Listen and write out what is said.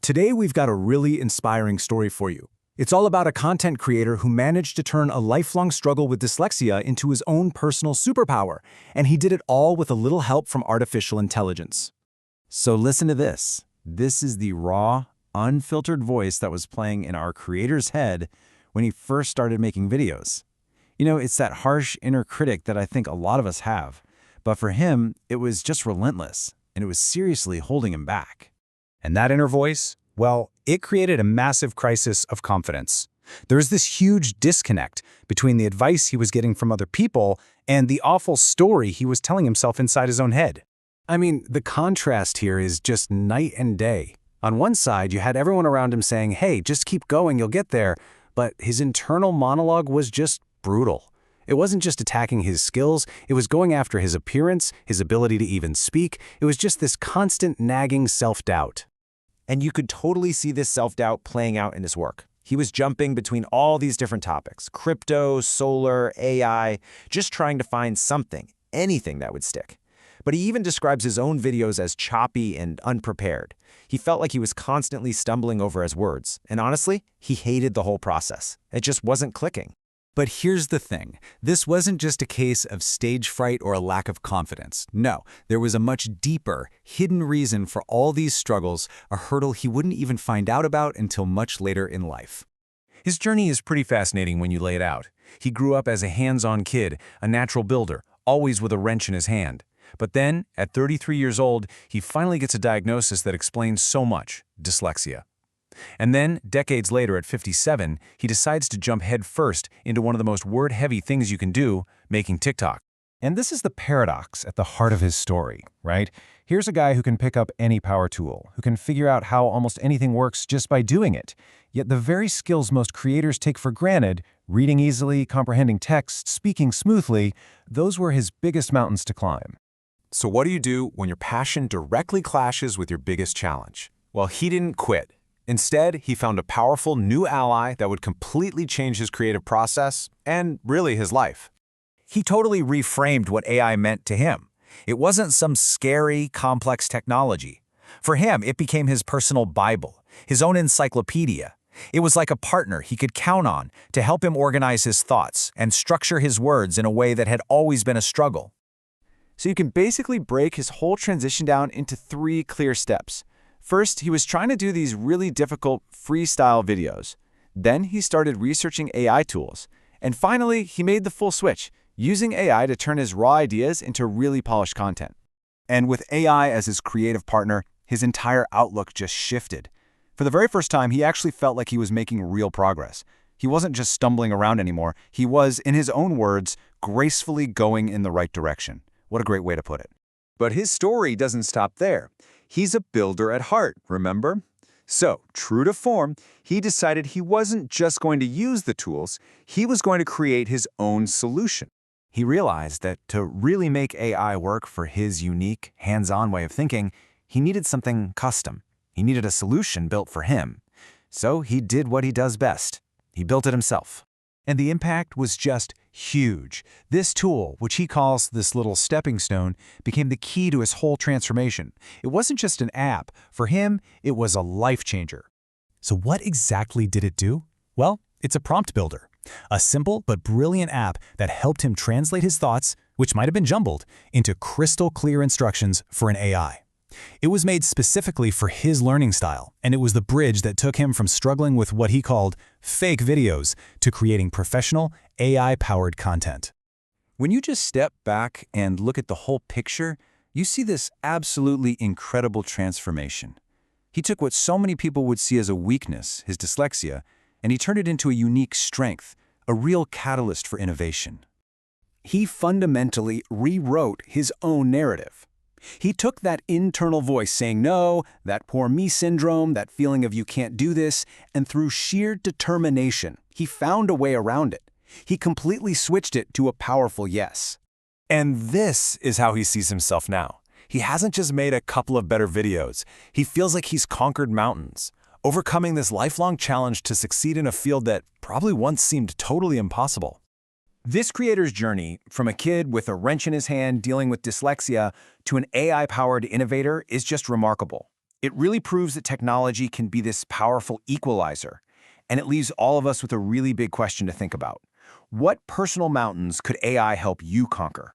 Today we've got a really inspiring story for you. It's all about a content creator who managed to turn a lifelong struggle with dyslexia into his own personal superpower, and he did it all with a little help from artificial intelligence. So listen to this. This is the raw, unfiltered voice that was playing in our creator's head when he first started making videos. It's that harsh inner critic that I think a lot of us have. But for him, it was just relentless, and it was seriously holding him back. And that inner voice, well, it created a massive crisis of confidence. There was this huge disconnect between the advice he was getting from other people and the awful story he was telling himself inside his own head. I mean, the contrast here is just night and day. On one side, you had everyone around him saying, hey, just keep going, you'll get there. But his internal monologue was just brutal. It wasn't just attacking his skills, it was going after his appearance, his ability to even speak. It was just this constant nagging self-doubt. And you could totally see this self-doubt playing out in his work. He was jumping between all these different topics, crypto, solar, AI, just trying to find something, anything that would stick. But he even describes his own videos as choppy and unprepared. He felt like he was constantly stumbling over his words. And honestly, he hated the whole process. It just wasn't clicking. But here's the thing. This wasn't just a case of stage fright or a lack of confidence. No, there was a much deeper, hidden reason for all these struggles, a hurdle he wouldn't even find out about until much later in life. His journey is pretty fascinating when you lay it out. He grew up as a hands-on kid, a natural builder, always with a wrench in his hand. But then, at 33 years old, he finally gets a diagnosis that explains so much: dyslexia. And then, decades later at 57, he decides to jump headfirst into one of the most word-heavy things you can do, making TikTok. And this is the paradox at the heart of his story, right? Here's a guy who can pick up any power tool, who can figure out how almost anything works just by doing it. Yet the very skills most creators take for granted, reading easily, comprehending text, speaking smoothly, those were his biggest mountains to climb. So what do you do when your passion directly clashes with your biggest challenge? Well, he didn't quit. Instead, he found a powerful new ally that would completely change his creative process and really his life. He totally reframed what AI meant to him. It wasn't some scary, complex technology. For him, it became his personal Bible, his own encyclopedia. It was like a partner he could count on to help him organize his thoughts and structure his words in a way that had always been a struggle. So you can basically break his whole transition down into 3 clear steps. First, he was trying to do these really difficult freestyle videos. Then he started researching AI tools. And finally, he made the full switch, using AI to turn his raw ideas into really polished content. And with AI as his creative partner, his entire outlook just shifted. For the very first time, he actually felt like he was making real progress. He wasn't just stumbling around anymore. He was, in his own words, gracefully going in the right direction. What a great way to put it. But his story doesn't stop there. He's a builder at heart, remember? So, true to form, he decided he wasn't just going to use the tools, he was going to create his own solution. He realized that to really make AI work for his unique, hands-on way of thinking, he needed something custom. He needed a solution built for him. So he did what he does best. He built it himself. And the impact was just huge. This tool, which he calls this little stepping stone, became the key to his whole transformation. It wasn't just an app. For him, it was a life changer. So what exactly did it do? Well, it's a prompt builder. A simple but brilliant app that helped him translate his thoughts, which might have been jumbled, into crystal clear instructions for an AI. It was made specifically for his learning style, and it was the bridge that took him from struggling with what he called fake videos to creating professional, AI-powered content. When you just step back and look at the whole picture, you see this absolutely incredible transformation. He took what so many people would see as a weakness, his dyslexia, and he turned it into a unique strength, a real catalyst for innovation. He fundamentally rewrote his own narrative. He took that internal voice saying no, that poor me syndrome, that feeling of you can't do this, and through sheer determination, he found a way around it. He completely switched it to a powerful yes. And this is how he sees himself now. He hasn't just made a couple of better videos. He feels like he's conquered mountains, overcoming this lifelong challenge to succeed in a field that probably once seemed totally impossible. This creator's journey, from a kid with a wrench in his hand dealing with dyslexia to an AI-powered innovator, is just remarkable. It really proves that technology can be this powerful equalizer, and it leaves all of us with a really big question to think about. What personal mountains could AI help you conquer?